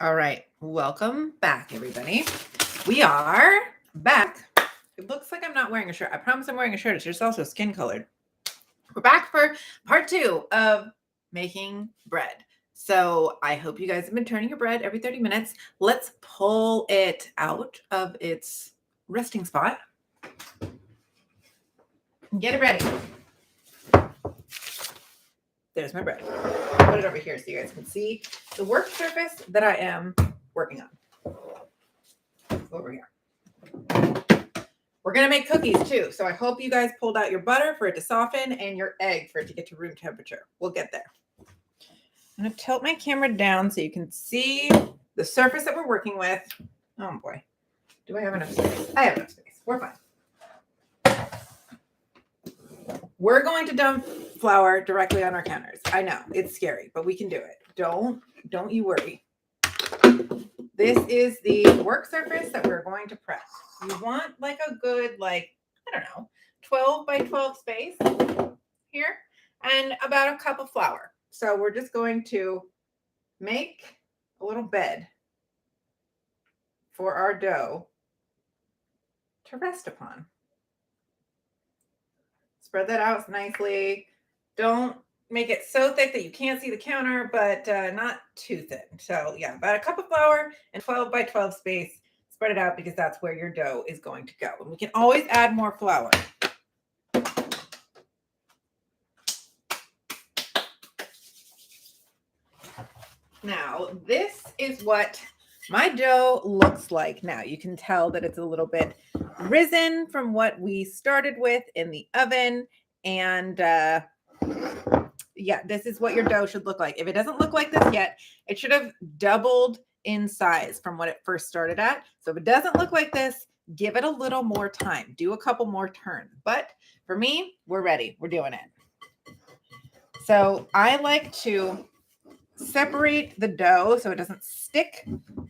All right, welcome back, everybody. We are back. It looks like I'm not wearing a shirt. I promise I'm wearing a shirt. It's just also skin colored. We're back for part 2 of making bread. So I hope you guys have been turning your bread every 30 minutes. Let's pull it out of its resting spot. Get it ready. There's my bread. Put it over here so you guys can see the work surface that I am working on. Over here. We're going to make cookies too. So I hope you guys pulled out your butter for it to soften and your egg for it to get to room temperature. We'll get there. I'm going to tilt my camera down so you can see the surface that we're working with. Oh boy. Do I have enough space? I have enough space. We're fine. We're going to dump flour directly on our counters. I know it's scary, but we can do it. Don't you worry. This is the work surface that we're going to press. You want like a good, 12 by 12 space here and about a cup of flour. So we're just going to make a little bed for our dough to rest upon. Spread that out nicely. Don't make it so thick that you can't see the counter, but not too thin. So yeah, about a cup of flour and 12 by 12 space. Spread it out because that's where your dough is going to go. And we can always add more flour. Now, this is what my dough looks like now. You can tell that it's a little bit risen from what we started with in the oven. And yeah, this is what your dough should look like. If it doesn't look like this yet, it should have doubled in size from what it first started at. So if it doesn't look like this, give it a little more time. Do a couple more turns. But for me, we're ready. We're doing it. So I like to separate the dough so it doesn't stick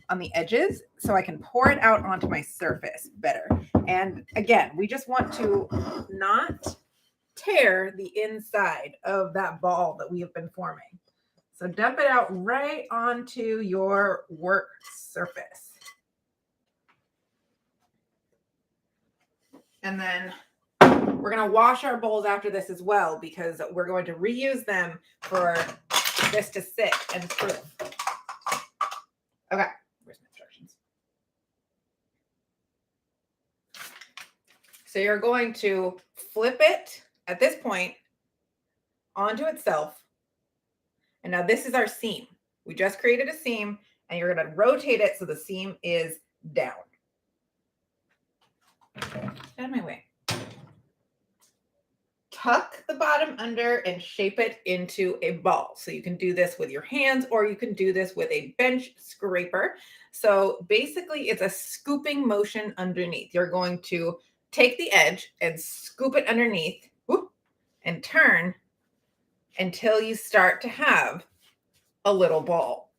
on the edges so I can pour it out onto my surface better. And again, we just want to not tear the inside of that ball that we have been forming. So dump it out right onto your work surface. And then we're going to wash our bowls after this as well because we're going to reuse them for this to sit and proof. Okay, where's my instructions? So you're going to flip it at this point onto itself. And now this is our seam. We just created a seam and you're going to rotate it so the seam is down. Get out of my way. Tuck the bottom under and shape it into a ball. So you can do this with your hands or you can do this with a bench scraper. So basically it's a scooping motion underneath. You're going to take the edge and scoop it underneath and turn until you start to have a little ball.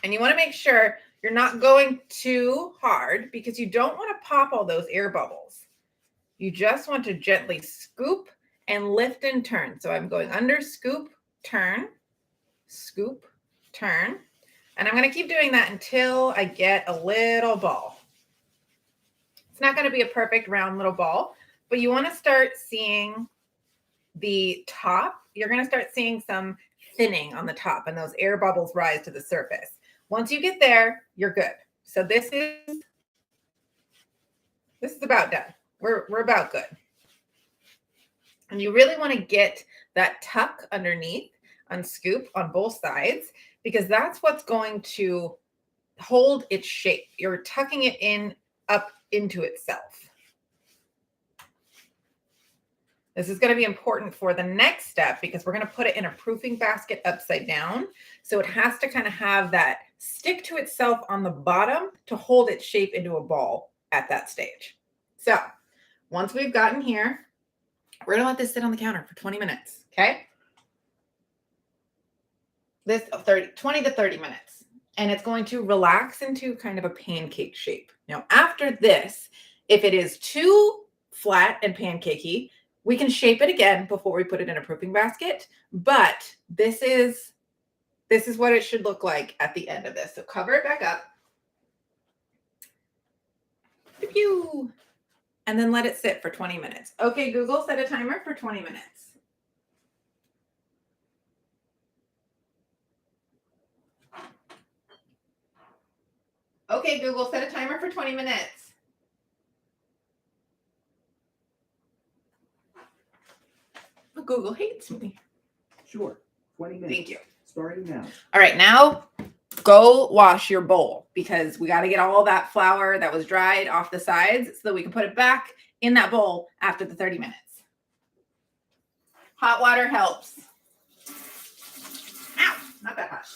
And you want to make sure you're not going too hard because you don't want to pop all those air bubbles. You just want to gently scoop and lift and turn. So I'm going under, scoop, turn, and I'm going to keep doing that until I get a little ball. It's not going to be a perfect round little ball, but you want to start seeing the top. You're going to start seeing some thinning on the top and those air bubbles rise to the surface. Once you get there, you're good. So this is about done. We're about good. And you really want to get that tuck underneath on scoop on both sides because that's what's going to hold its shape. You're tucking it in up into itself. This is going to be important for the next step because we're going to put it in a proofing basket upside down. So it has to kind of have that stick to itself on the bottom to hold its shape into a ball at that stage. So once we've gotten here, we're going to let this sit on the counter for 20 minutes, okay? 20 to 30 minutes. And it's going to relax into kind of a pancake shape. Now, after this, if it is too flat and pancakey, we can shape it again before we put it in a proofing basket. But this is This is what it should look like at the end of this. So cover it back up. Pew. And then let it sit for 20 minutes. Okay, Google, set a timer for 20 minutes. Okay, Google, set a timer for 20 minutes. Google hates me. Sure, 20 minutes. Thank you. Starting now. All right, now go wash your bowl because we got to get all that flour that was dried off the sides so that we can put it back in that bowl after the 30 minutes. Hot water helps. Ow, not that hot.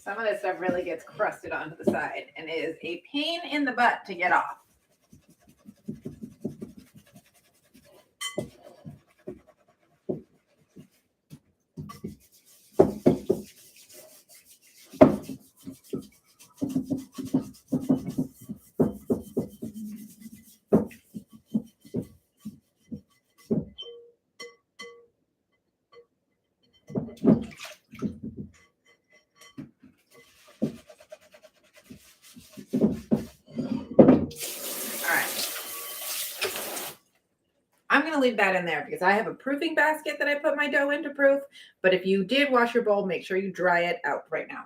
Some of this stuff really gets crusted onto the side and is a pain in the butt to get off. I'm going to leave that in there because I have a proofing basket that I put my dough in to proof. But if you did wash your bowl, make sure you dry it out right now.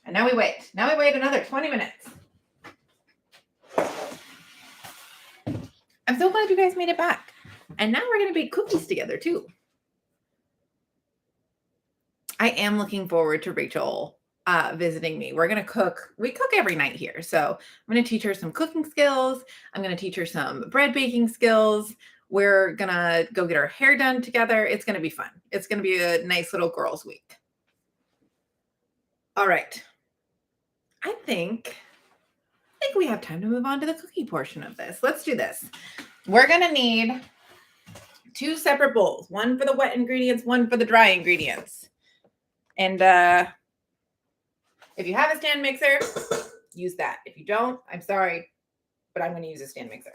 And now we wait. Now we wait another 20 minutes. I'm so glad you guys made it back. And now we're going to bake cookies together too. I am looking forward to Rachel visiting me. We're going to cook. We cook every night here. So I'm going to teach her some cooking skills. I'm going to teach her some bread baking skills. We're going to go get our hair done together. It's going to be fun. It's going to be a nice little girls' week. All right. I think we have time to move on to the cookie portion of this. Let's do this. We're going to need 2 separate bowls, one for the wet ingredients, one for the dry ingredients. And if you have a stand mixer, use that. If you don't, I'm sorry, but I'm going to use a stand mixer.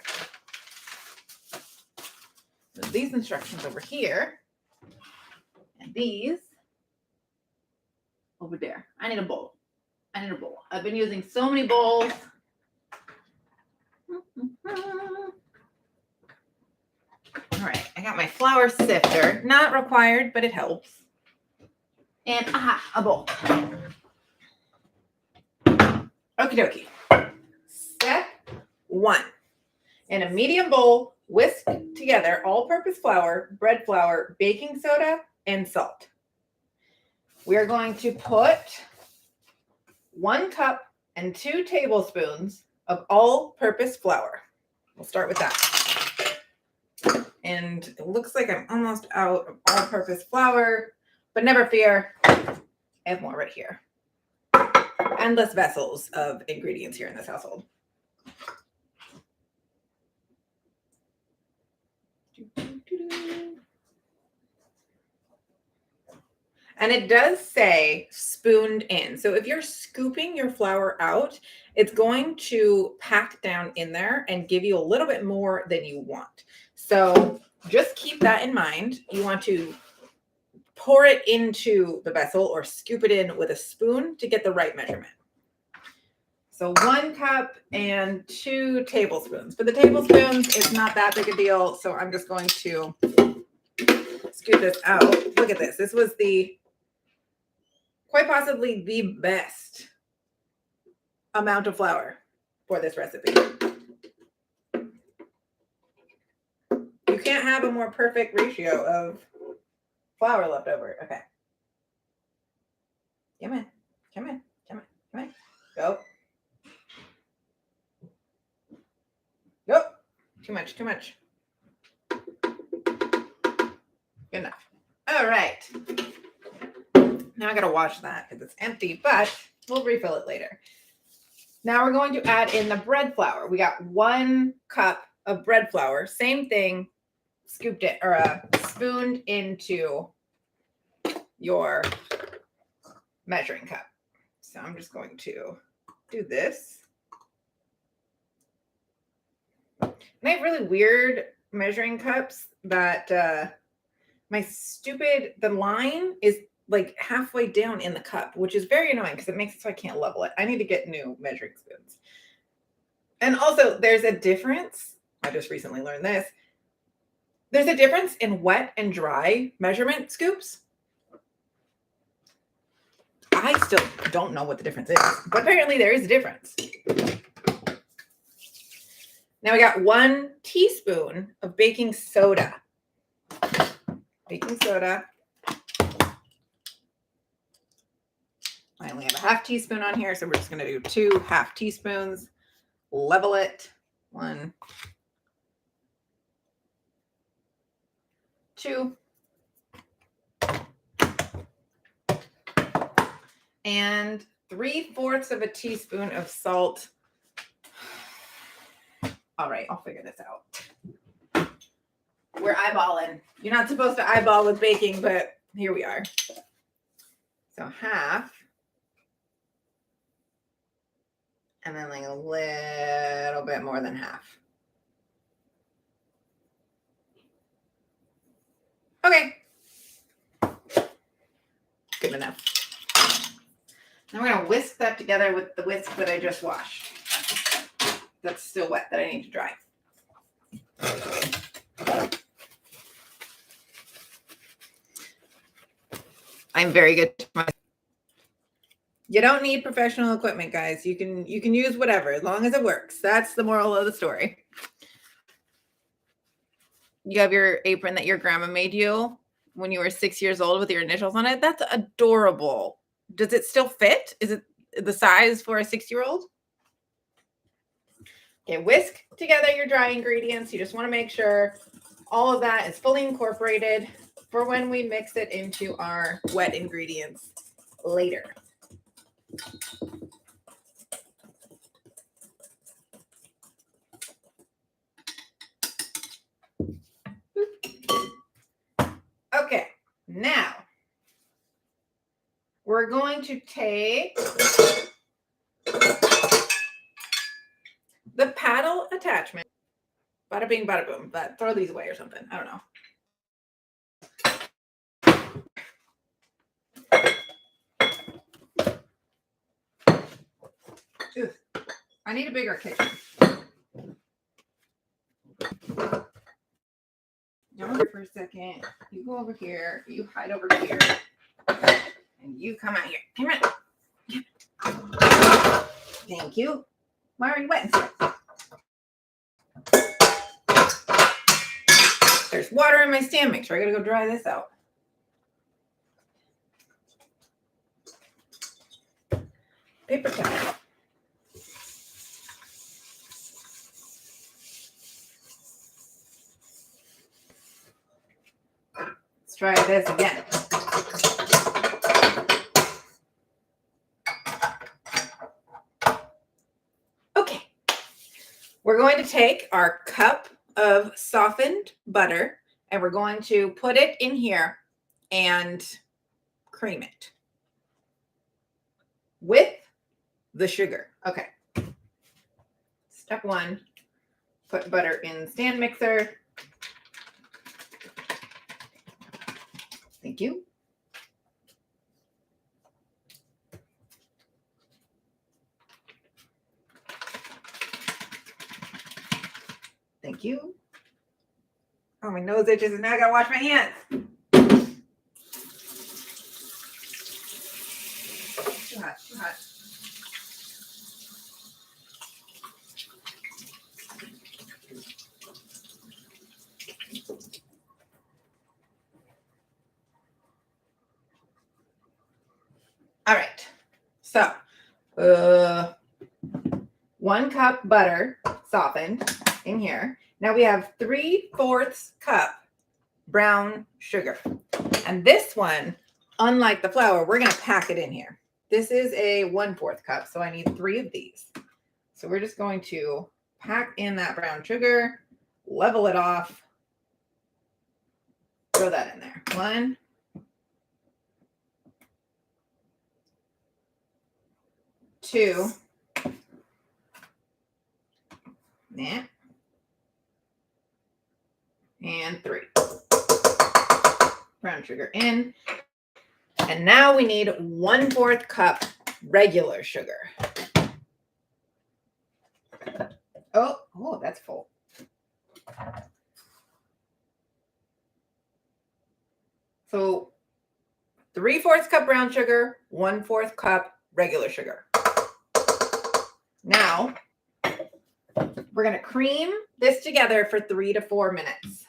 So these instructions over here, and these over there. I need a bowl. I've been using so many bowls. All right, I got my flour sifter. Not required, but it helps. And a bowl. Okie dokie. Step 1. In a medium bowl, whisk together all-purpose flour, bread flour, baking soda, and salt. We're going to put 1 cup and 2 tablespoons of all-purpose flour. We'll start with that. And it looks like I'm almost out of all-purpose flour, but never fear, I have more right here. Endless vessels of ingredients here in this household. And it does say spooned in. So if you're scooping your flour out, it's going to pack down in there and give you a little bit more than you want. So just keep that in mind. You want to pour it into the vessel or scoop it in with a spoon to get the right measurement. So 1 cup and 2 tablespoons. For the tablespoons, it's not that big a deal. So I'm just going to scoop this out. Look at this. This was the quite possibly the best amount of flour for this recipe. You can't have a more perfect ratio of flour left over. Okay. Come in. Come in. Come in. Come in. Go. Go. Too much. Too much. Good enough. All right. Now I got to wash that because it's empty, but we'll refill it later. Now we're going to add in the bread flour. We got 1 cup of bread flour. Same thing, scooped it or spooned into your measuring cup. So I'm just going to do this. And I have really weird measuring cups that the line is like halfway down in the cup, which is very annoying because it makes it so I can't level it. I need to get new measuring spoons. And also there's a difference. I just recently learned this. There's a difference in wet and dry measurement scoops. I still don't know what the difference is, but apparently there is a difference. Now we got 1 teaspoon of baking soda. Baking soda. I only have a half teaspoon on here, so we're just going to do 2 half teaspoons. Level it. 1, 2. And 3/4 of a teaspoon of salt. All right, I'll figure this out. We're eyeballing. You're not supposed to eyeball with baking, but here we are. So half. And then like a little bit more than half. Okay. Good enough. Now we're going to whisk that together with the whisk that I just washed. That's still wet that I need to dry. I'm very good. You don't need professional equipment, guys. You can use whatever as long as it works. That's the moral of the story. You have your apron that your grandma made you when you were 6 years old with your initials on it. That's adorable. Does it still fit? Is it the size for a 6-year-old? Okay, whisk together your dry ingredients. You just want to make sure all of that is fully incorporated for when we mix it into our wet ingredients later. Okay, now we're going to take the paddle attachment. Bada bing, bada boom. But throw these away or something. I don't know. Ugh. I need a bigger kitchen. Go here for a second. You go over here. You hide over here. And you come out here. Come on. Thank you. Why are you wet and stuff? There's water in my stand mixer. I gotta go dry this out. Paper towel. Let's try this again. Okay. We're going to take our cup of softened butter and we're going to put it in here and cream it with the sugar. Okay. Step 1, put butter in stand mixer. Thank you. Thank you. Oh, my nose itches and now I gotta wash my hands. Too hot. All right. So, 1 cup butter softened in here. Now we have 3/4 cup brown sugar. And this one, unlike the flour, we're going to pack it in here. This is a 1/4 cup, so I need 3 of these. So we're just going to pack in that brown sugar, level it off, throw that in there. 1, 2, yeah, and 3. Brown sugar in. And now we need 1/4 cup regular sugar. Oh, that's full. So 3/4 cup brown sugar, 1/4 cup regular sugar. Now we're going to cream this together for 3 to 4 minutes.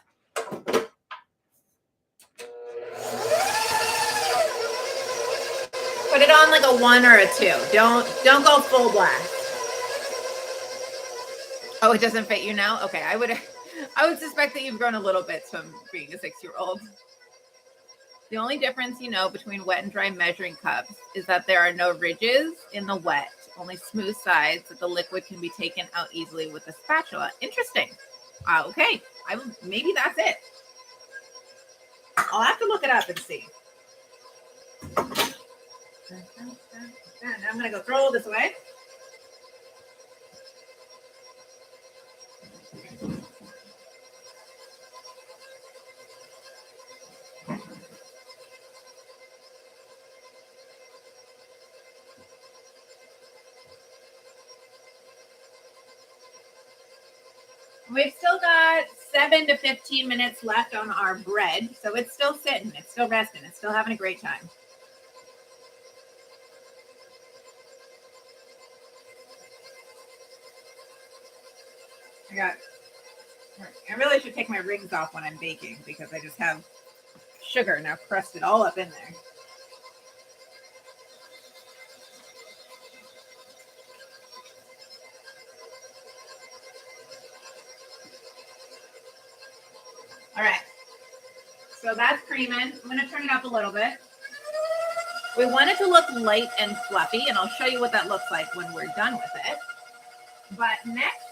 Put it on like a 1 or a 2. Don't go full blast. Oh, it doesn't fit you now? Okay, I would suspect that you've grown a little bit from being a 6-year-old. The only difference, between wet and dry measuring cups is that there are no ridges in the wet, only smooth sides that the liquid can be taken out easily with a spatula. Interesting. Okay, maybe that's it. I'll have to look it up and see. I'm going to go throw this away. We've still got 7 to 15 minutes left on our bread, so it's still sitting, it's still resting, it's still having a great time. I really should take my rings off when I'm baking because I just have sugar now crusted all up in there. All right, so that's creaming. I'm going to turn it up a little bit. We want it to look light and fluffy, and I'll show you what that looks like when we're done with it. But next,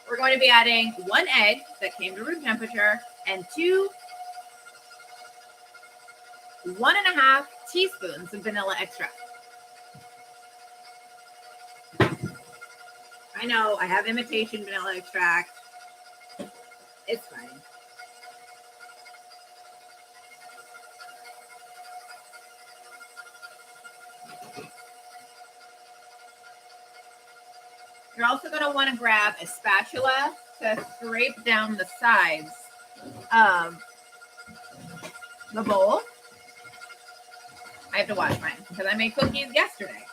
we're going to be adding 1 egg that came to room temperature and 1.5 teaspoons of vanilla extract. I know I have imitation vanilla extract. It's fine. You're also going to want to grab a spatula to scrape down the sides of the bowl. I have to wash mine because I made cookies yesterday.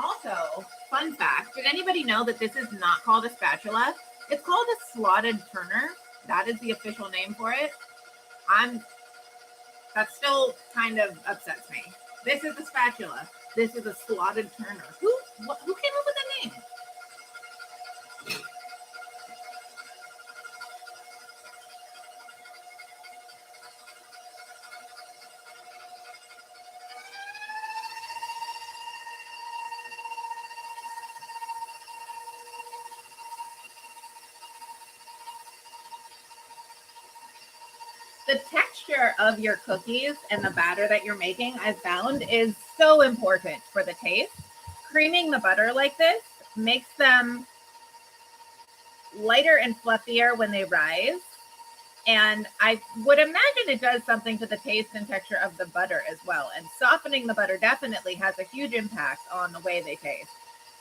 Also, fun fact, did anybody know that this is not called a spatula? It's called a slotted turner. That is the official name for it. That still kind of upsets me. This is a spatula. This is a slotted turner. Who came up with that name? The texture of your cookies and the batter that you're making, I've found, is so important for the taste. Creaming the butter like this makes them lighter and fluffier when they rise. And I would imagine it does something to the taste and texture of the butter as well. And softening the butter definitely has a huge impact on the way they taste.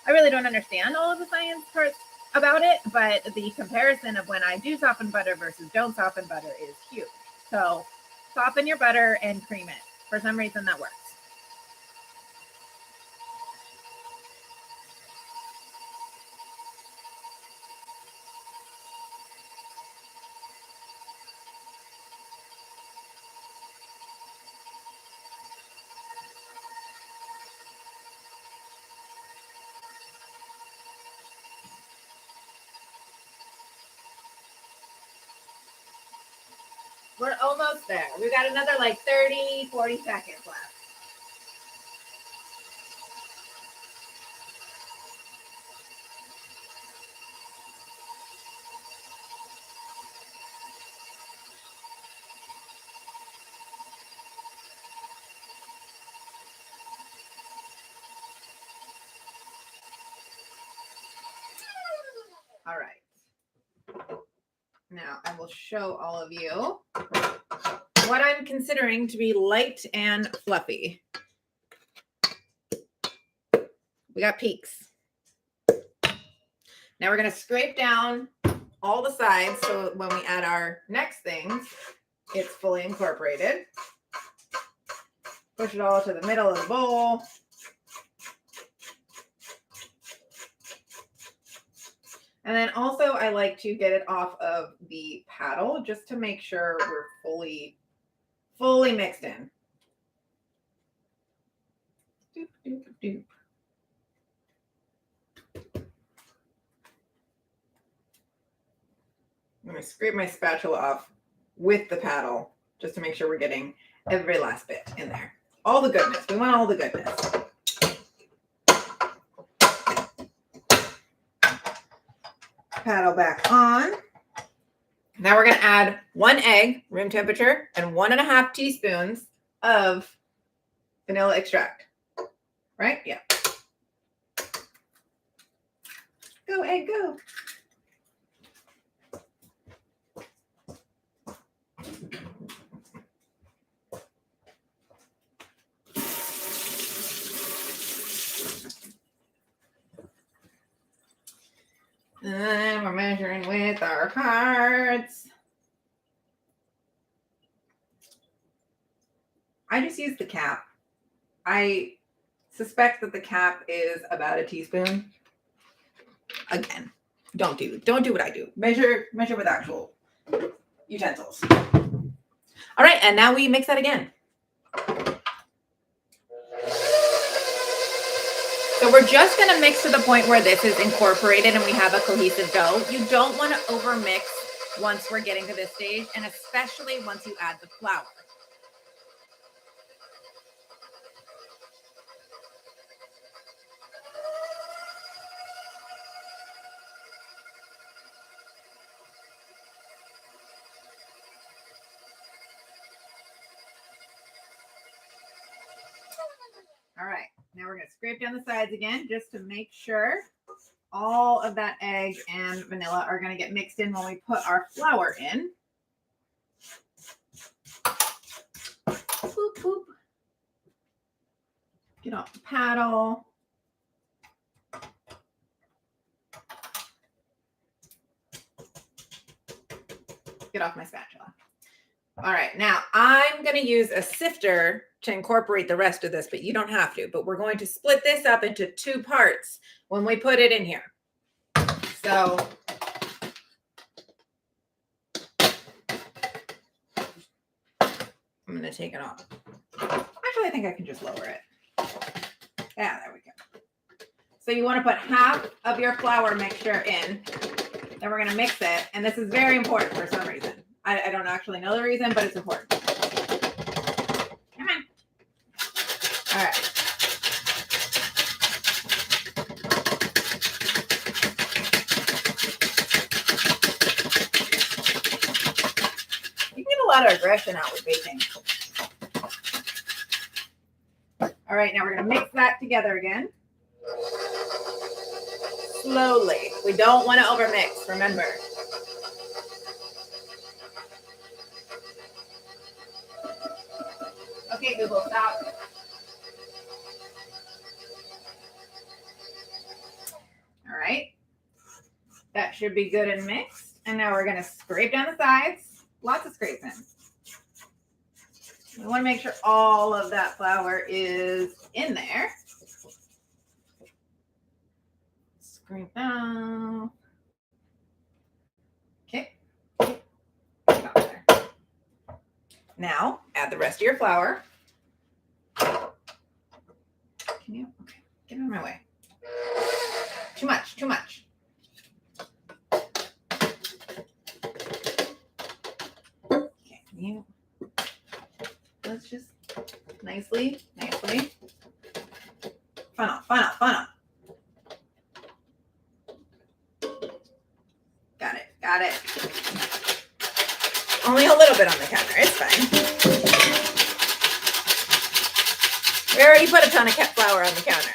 I really don't understand all of the science parts about it, but the comparison of when I do soften butter versus don't soften butter is huge. So soften your butter and cream it. For some reason that works. We're almost there. We've got another like 30, 40 seconds left. All right. Now I will show all of you what I'm considering to be light and fluffy. We got peaks. Now we're going to scrape down all the sides so when we add our next things, it's fully incorporated. Push it all to the middle of the bowl. And then also I like to get it off of the paddle just to make sure we're fully mixed in. Doop, doop, doop. I'm going to scrape my spatula off with the paddle just to make sure we're getting every last bit in there. All the goodness. We want all the goodness. Paddle back on. Now we're going to add 1 egg, room temperature, and 1.5 teaspoons of vanilla extract. Right? Yeah. Go, egg, go. And we're measuring with our cards. I just use the cap. I suspect that the cap is about a teaspoon. Again, don't do what I do. Measure with actual utensils. All right, and now we mix that again. So we're just going to mix to the point where this is incorporated and we have a cohesive dough. You don't want to overmix once we're getting to this stage, and especially once you add the flour. All right, now we're going to scrape down the sides again just to make sure all of that egg and vanilla are going to get mixed in when we put our flour in. Boop, boop. Get off the paddle. Get off my spatula. All right, now I'm going to use a sifter to incorporate the rest of this, but you don't have to. But we're going to split this up into 2 parts when we put it in here. So I'm going to take it off. Actually, I think I can just lower it. Yeah, there we go. So you want to put half of your flour mixture in. Then we're going to mix it. And this is very important for some reason. I don't actually know the reason, but it's important. Come on. All right. You can get a lot of aggression out with baking. All right, now we're going to mix that together again. Slowly. We don't want to overmix, remember. Okay, Google, stop. All right. That should be good and mixed. And now we're going to scrape down the sides. Lots of scraping. We want to make sure all of that flour is in there. Scrape down. Okay. Now, add the rest of your flour. Can you? Okay, get out of my way. Too much, too much. Okay, you. Let's just nicely. Funnel. Got it. Only a little bit on the counter. It's fine. We already put a ton of flour on the counter.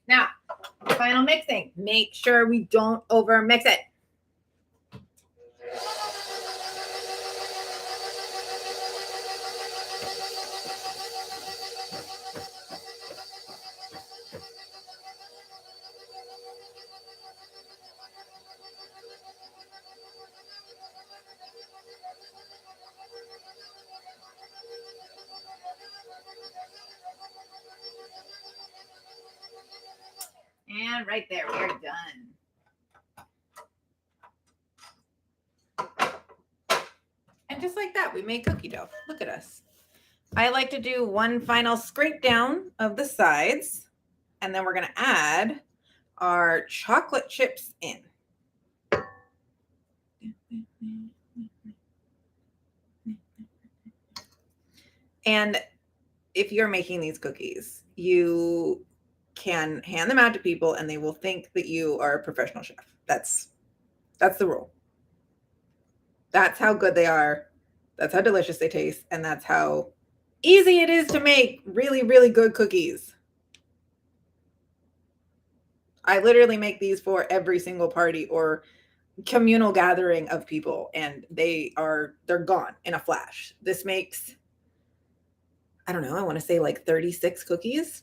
Now, final mixing. Make sure we don't over mix it. And right there, we are done. And just like that, we made cookie dough. Look at us. I like to do one final scrape down of the sides, and then we're going to add our chocolate chips in. And if you're making these cookies, you can hand them out to people and they will think that you are a professional chef. That's the rule. That's how good they are. That's how delicious they taste. And that's how easy it is to make really, really good cookies. I literally make these for every single party or communal gathering of people, and they're gone in a flash. This makes, I don't know, I want to say like 36 cookies.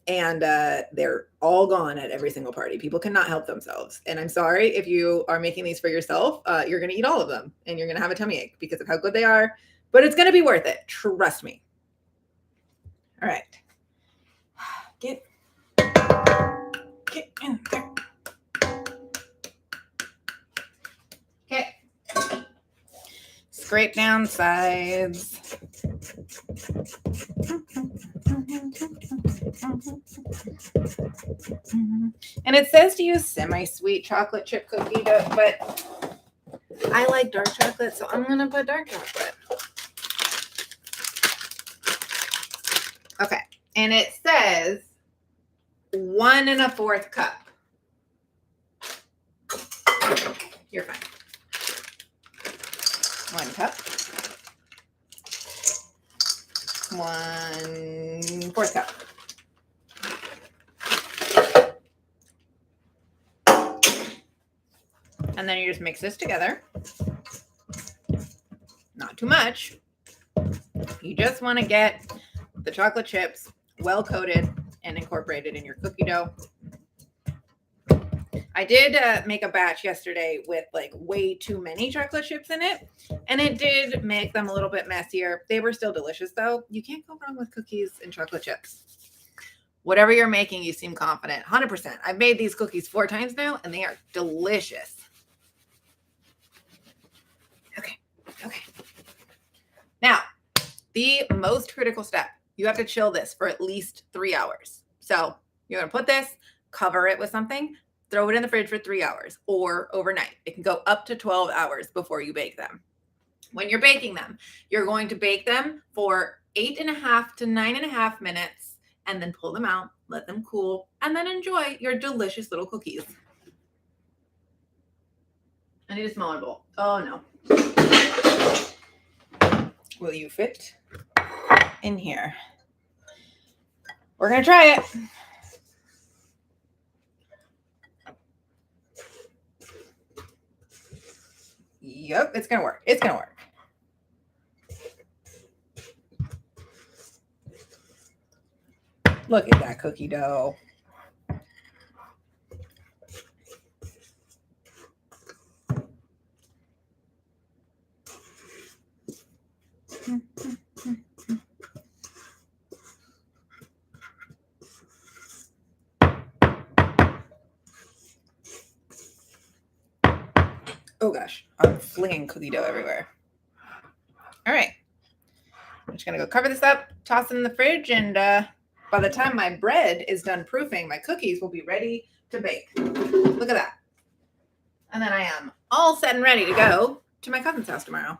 And they're all gone at every single party. People cannot help themselves. And I'm sorry if you are making these for yourself, you're going to eat all of them and you're going to have a tummy ache because of how good they are. But it's going to be worth it. Trust me. All right. Get in there. Okay. Scrape down sides. And it says to use semi-sweet chocolate chip cookie dough, but I like dark chocolate, so I'm going to put dark chocolate. Okay. And it says 1 1/4 cup. You're fine. 1 cup. 1/4 cup. And then you just mix this together. Not too much. You just want to get the chocolate chips well coated and incorporated in your cookie dough. I did make a batch yesterday with like way too many chocolate chips in it, and it did make them a little bit messier. They were still delicious though. You can't go wrong with cookies and chocolate chips. Whatever you're making, you seem confident. 100%. I've made these cookies 4 times now, and they are delicious. Okay. Now, the most critical step, you have to chill this for at least 3 hours. So you're going to put this, cover it with something, throw it in the fridge for 3 hours or overnight. It can go up to 12 hours before you bake them. When you're baking them, you're going to bake them for 8.5 to 9.5 minutes, and then pull them out, let them cool, and then enjoy your delicious little cookies. I need a smaller bowl. Oh no. Will you fit in here? We're gonna try it. Yep, it's gonna work. It's gonna work. Look at that cookie dough. Oh gosh, I'm flinging cookie dough everywhere. All right, I'm just gonna go cover this up, toss it in the fridge, and by the time my bread is done proofing, my cookies will be ready to bake. Look at that. And then I am all set and ready to go to my cousin's house tomorrow.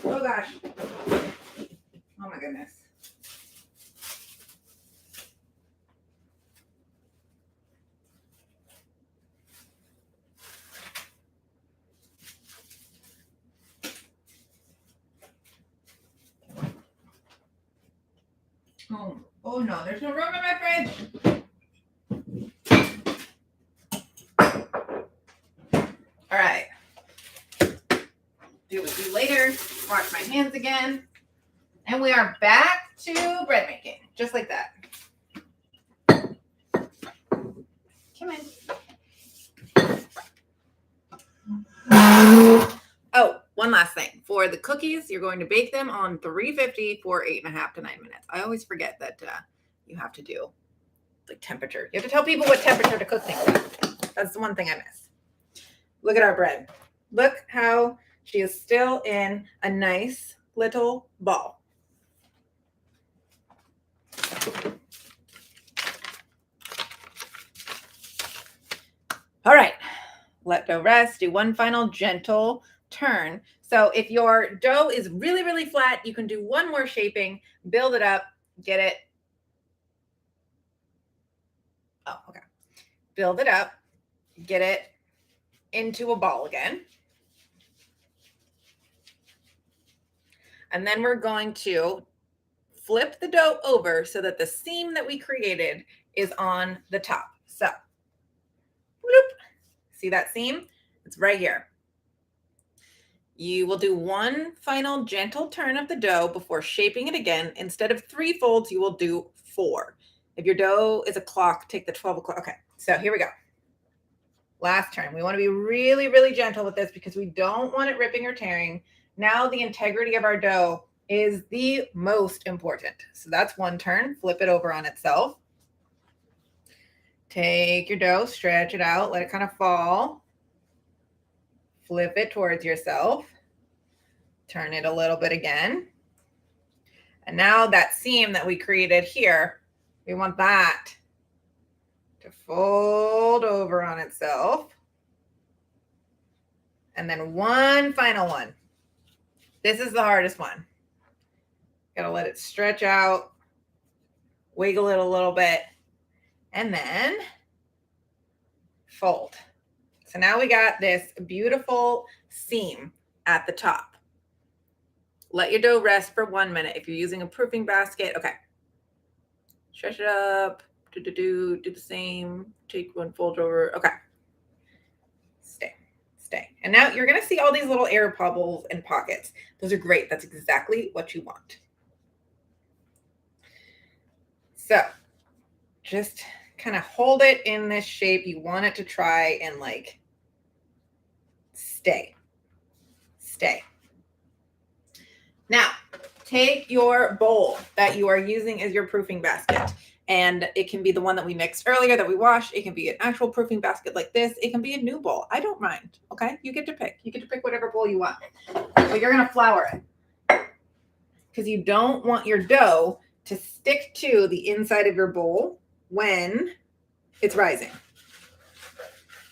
Oh gosh. Oh my goodness. Oh no, there's no room in my fridge. All right. Do with you later. Wash my hands again. And we are back to bread making, just like that. Come in. Oh, one last thing. For the cookies, you're going to bake them on 350 for 8.5 to 9 minutes. I always forget that you have to do like temperature. You have to tell people what temperature to cook things at. That's the one thing I miss. Look at our bread. Look how she is still in a nice little ball. All right, let dough rest. Do one final gentle turn. So if your dough is really, really flat, you can do one more shaping, build it up, get it. Oh, okay. Build it up, get it into a ball again. And then we're going to flip the dough over so that the seam that we created is on the top. So, whoop, see that seam? It's right here. You will do one final gentle turn of the dough before shaping it again. Instead of 3 folds, you will do 4. If your dough is a clock, take the 12 o'clock. Okay, so here we go. Last turn. We want to be really, really gentle with this because we don't want it ripping or tearing. Now the integrity of our dough is the most important. So that's one turn. Flip it over on itself. Take your dough, stretch it out, let it kind of fall. Flip it towards yourself. Turn it a little bit again. And now that seam that we created here, we want that to fold over on itself. And then one final one. This is the hardest one. Gotta let it stretch out, wiggle it a little bit, and then fold. So now we got this beautiful seam at the top. Let your dough rest for 1 minute. If you're using a proofing basket, okay. Stretch it up, do the same, take one, fold over, okay. Stay. And now you're gonna see all these little air bubbles and pockets. Those are great, that's exactly what you want. So just kind of hold it in this shape. You want it to try and like stay. Now, take your bowl that you are using as your proofing basket. And it can be the one that we mixed earlier that we washed. It can be an actual proofing basket like this. It can be a new bowl. I don't mind. Okay. You get to pick. You get to pick whatever bowl you want. But you're going to flour it. Because you don't want your dough to stick to the inside of your bowl when it's rising.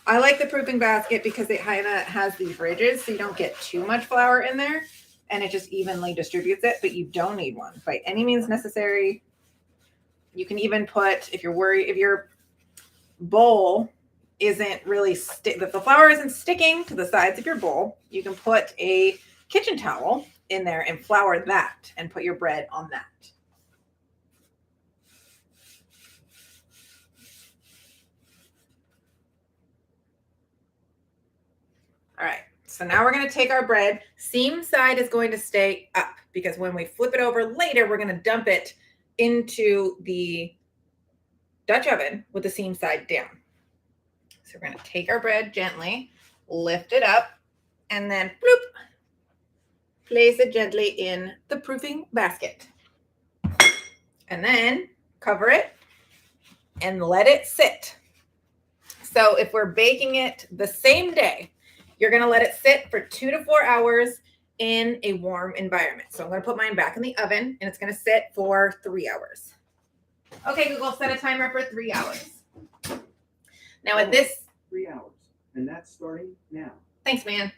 I like the proofing basket because it kind of has these ridges so you don't get too much flour in there and it just evenly distributes it, but you don't need one by any means necessary. You can even put, if you're worried, if your bowl isn't really, if the flour isn't sticking to the sides of your bowl, you can put a kitchen towel in there and flour that and put your bread on that. All right, so now we're going to take our bread. Seam side is going to stay up because when we flip it over later, we're going to dump it into the Dutch oven with the seam side down. So we're going to take our bread gently, lift it up, and then bloop, place it gently in the proofing basket. And then cover it and let it sit. So if we're baking it the same day, you're going to let it sit for 2 to 4 hours in a warm environment. So I'm going to put mine back in the oven and it's going to sit for 3 hours. Okay, Google, set a timer for 3 hours. Now at this 3 hours, and that's starting now. Thanks, man.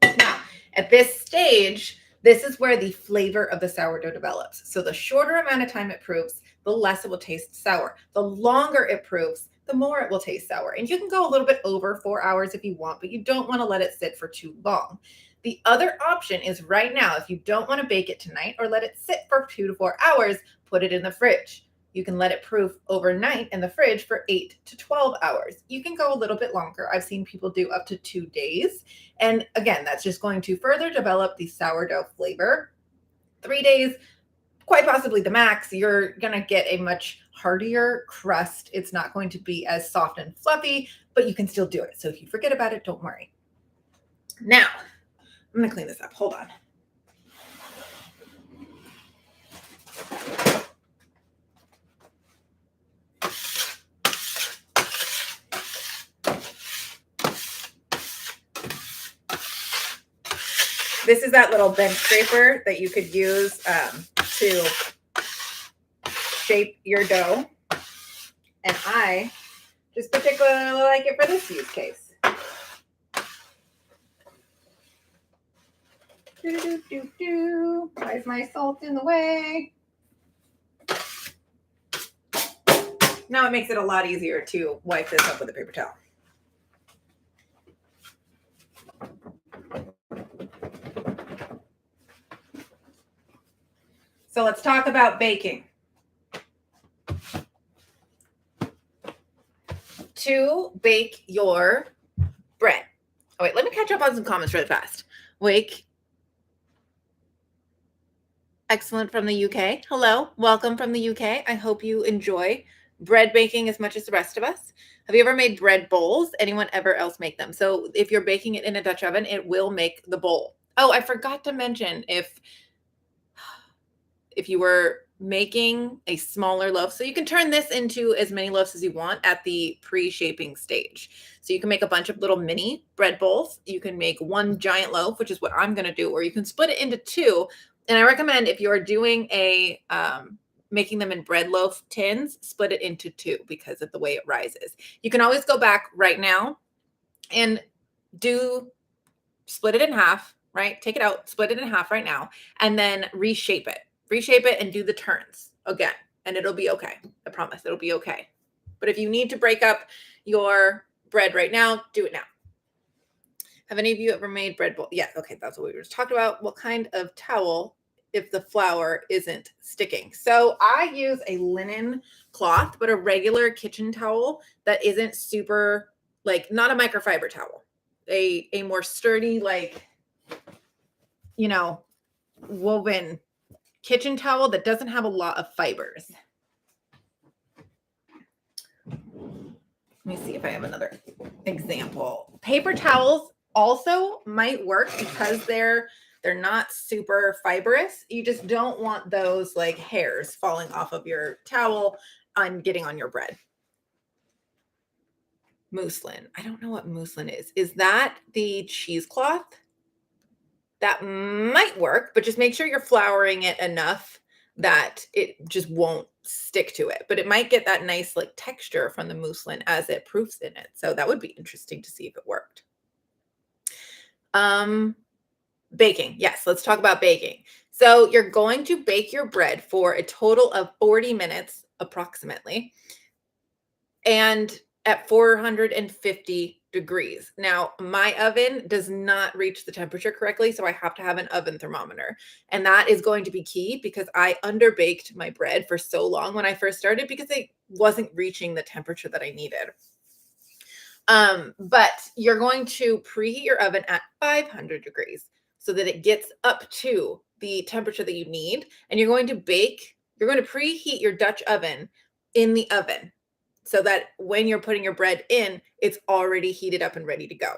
Now, at this stage, this is where the flavor of the sourdough develops. So the shorter amount of time it proofs, the less it will taste sour. The longer it proofs, the more it will taste sour. And you can go a little bit over 4 hours if you want, but you don't want to let it sit for too long. The other option is right now, if you don't want to bake it tonight or let it sit for 2 to 4 hours, put it in the fridge. You can let it proof overnight in the fridge for 8 to 12 hours. You can go a little bit longer. I've seen people do up to 2 days. And again, that's just going to further develop the sourdough flavor. 3 days, quite possibly the max. You're going to get a much heartier crust. It's not going to be as soft and fluffy, but you can still do it. So if you forget about it, don't worry. Now, I'm going to clean this up. Hold on. This is that little bench scraper that you could use to shape your dough. And I just particularly like it for this use case. Why is my salt in the way? Now it makes it a lot easier to wipe this up with a paper towel. So let's talk about baking. To bake your bread. Oh, wait, let me catch up on some comments really fast. Wake. Excellent from the UK. Hello, welcome from the UK. I hope you enjoy bread baking as much as the rest of us. Have you ever made bread bowls? Anyone ever else make them? So if you're baking it in a Dutch oven, it will make the bowl. Oh, I forgot to mention if you were making a smaller loaf, so you can turn this into as many loaves as you want at the pre-shaping stage. So you can make a bunch of little mini bread bowls. You can make one giant loaf, which is what I'm going to do, or you can split it into two. And I recommend if you're doing a making them in bread loaf tins, split it into two because of the way it rises. You can always go back right now and split it in half, right? Take it out, split it in half right now, and then reshape it. Reshape it and do the turns again, and it'll be okay. I promise it'll be okay. But if you need to break up your bread right now, do it now. Have any of you ever made bread bowl? Yeah, okay, that's what we were just talking about. What kind of towel if the flour isn't sticking? So I use a linen cloth, but a regular kitchen towel that isn't super, like, not a microfiber towel. A more sturdy, like, woven kitchen towel that doesn't have a lot of fibers. Let me see if I have another example. Paper towels also might work because they're not super fibrous. You just don't want those like hairs falling off of your towel and getting on your bread. Muslin. I don't know what muslin is. Is that the cheesecloth? That might work, but just make sure you're flouring it enough that it just won't stick to it, but it might get that nice like texture from the muslin as it proofs in it. So that would be interesting to see if it worked. Baking. Yes, let's talk about baking. So you're going to bake your bread for a total of 40 minutes approximately, and at 450 degrees. Now, my oven does not reach the temperature correctly, so I have to have an oven thermometer. And that is going to be key because I underbaked my bread for so long when I first started because it wasn't reaching the temperature that I needed. But you're going to preheat your oven at 500 degrees so that it gets up to the temperature that you need. And you're going to preheat your Dutch oven in the oven so that when you're putting your bread in, it's already heated up and ready to go.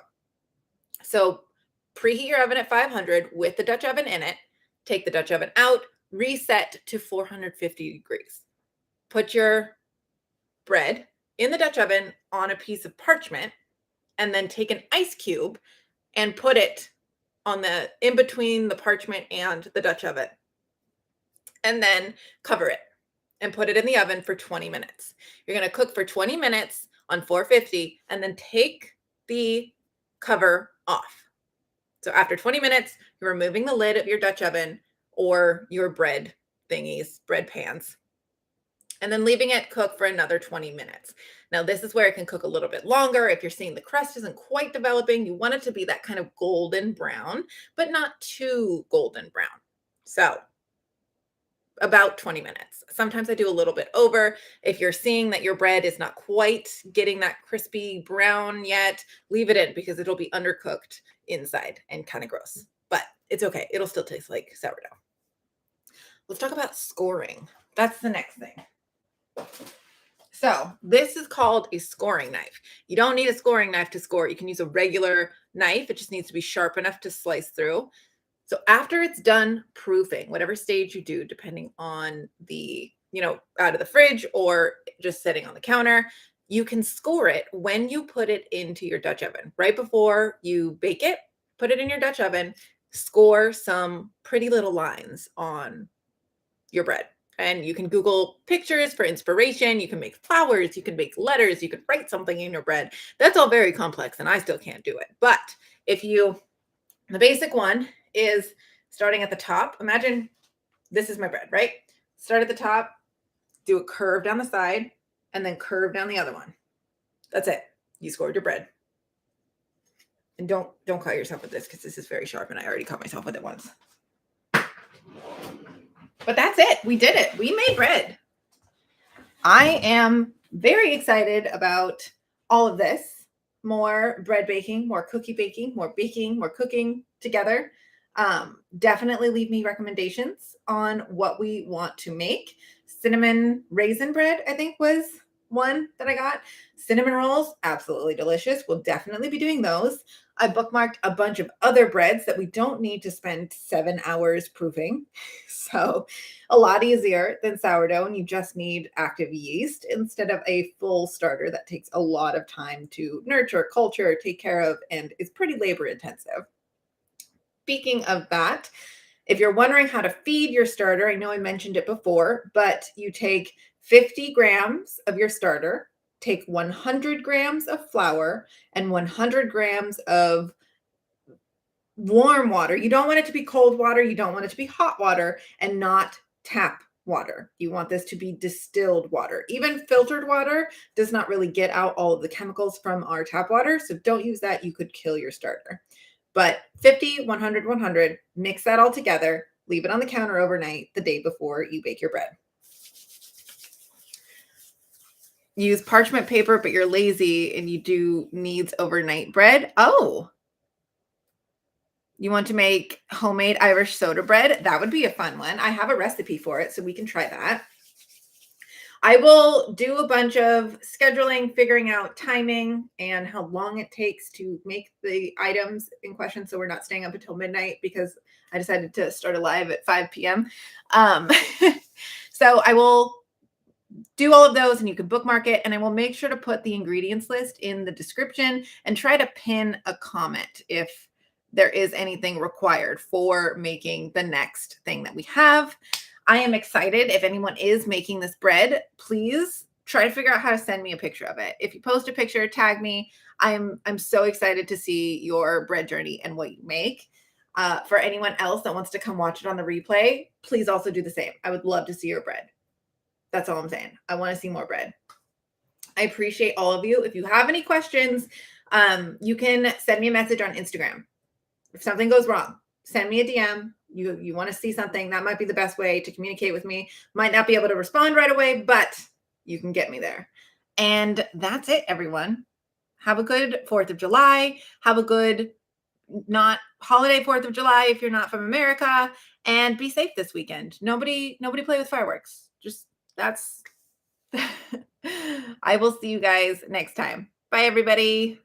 So preheat your oven at 500 with the Dutch oven in it. Take the Dutch oven out, reset to 450 degrees. Put your bread in the Dutch oven on a piece of parchment, and then take an ice cube and put it on in between the parchment and the Dutch oven. And then cover it and put it in the oven for 20 minutes. You're going to cook for 20 minutes on 450 and then take the cover off. So after 20 minutes, you're removing the lid of your Dutch oven or your bread thingies, bread pans, and then leaving it cook for another 20 minutes. Now, this is where it can cook a little bit longer. If you're seeing the crust isn't quite developing, you want it to be that kind of golden brown, but not too golden brown. So about 20 minutes. Sometimes I do a little bit over. If you're seeing that your bread is not quite getting that crispy brown yet, leave it in because it'll be undercooked inside and kind of gross, but it's okay. It'll still taste like sourdough. Let's talk about scoring. That's the next thing. So this is called a scoring knife. You don't need a scoring knife to score. You can use a regular knife. It just needs to be sharp enough to slice through. So after it's done proofing, whatever stage you do, depending on the, out of the fridge or just sitting on the counter, you can score it when you put it into your Dutch oven. Right before you bake it, put it in your Dutch oven, score some pretty little lines on your bread. And you can Google pictures for inspiration. You can make flowers, you can make letters, you can write something in your bread. That's all very complex and I still can't do it. But the basic one is starting at the top. Imagine this is my bread, right? Start at the top, do a curve down the side, and then curve down the other one. That's it. You scored your bread. And don't cut yourself with this because this is very sharp and I already cut myself with it once. But that's it. We did it. We made bread. I am very excited about all of this. More bread baking, more cookie baking, more cooking together. Definitely leave me recommendations on what we want to make. Cinnamon raisin bread, I think, was one that I got. Cinnamon rolls, absolutely delicious. We'll definitely be doing those. I bookmarked a bunch of other breads that we don't need to spend 7 hours proofing. So a lot easier than sourdough, and you just need active yeast instead of a full starter that takes a lot of time to nurture, culture, take care of, and is pretty labor intensive. Speaking of that, if you're wondering how to feed your starter, I know I mentioned it before, but you take 50 grams of your starter, take 100 grams of flour and 100 grams of warm water. You don't want it to be cold water. You don't want it to be hot water and not tap water. You want this to be distilled water. Even filtered water does not really get out all of the chemicals from our tap water. So don't use that. You could kill your starter. But 50, 100, 100, mix that all together, leave it on the counter overnight the day before you bake your bread. Use parchment paper, but you're lazy and you do needs overnight bread. Oh, you want to make homemade Irish soda bread? That would be a fun one. I have a recipe for it, so we can try that. I will do a bunch of scheduling, figuring out timing and how long it takes to make the items in question. So we're not staying up until midnight because I decided to start a live at 5 p.m. So I will do all of those and you can bookmark it, and I will make sure to put the ingredients list in the description and try to pin a comment if there is anything required for making the next thing that we have. I am excited. If anyone is making this bread, please try to figure out how to send me a picture of it. If you post a picture, tag me. I'm so excited to see your bread journey and what you make. For anyone else that wants to come watch it on the replay, please also do the same. I would love to see your bread. That's all I'm saying. I want to see more bread. I appreciate all of you. If you have any questions, you can send me a message on Instagram. If something goes wrong, send me a DM. You want to see something, that might be the best way to communicate with me. Might not be able to respond right away, but you can get me there. And that's it, everyone. Have a good 4th of July. Have a good not holiday 4th of July if you're not from America, and be safe this weekend. Nobody play with fireworks. Just that's I will see you guys next time. Bye, everybody.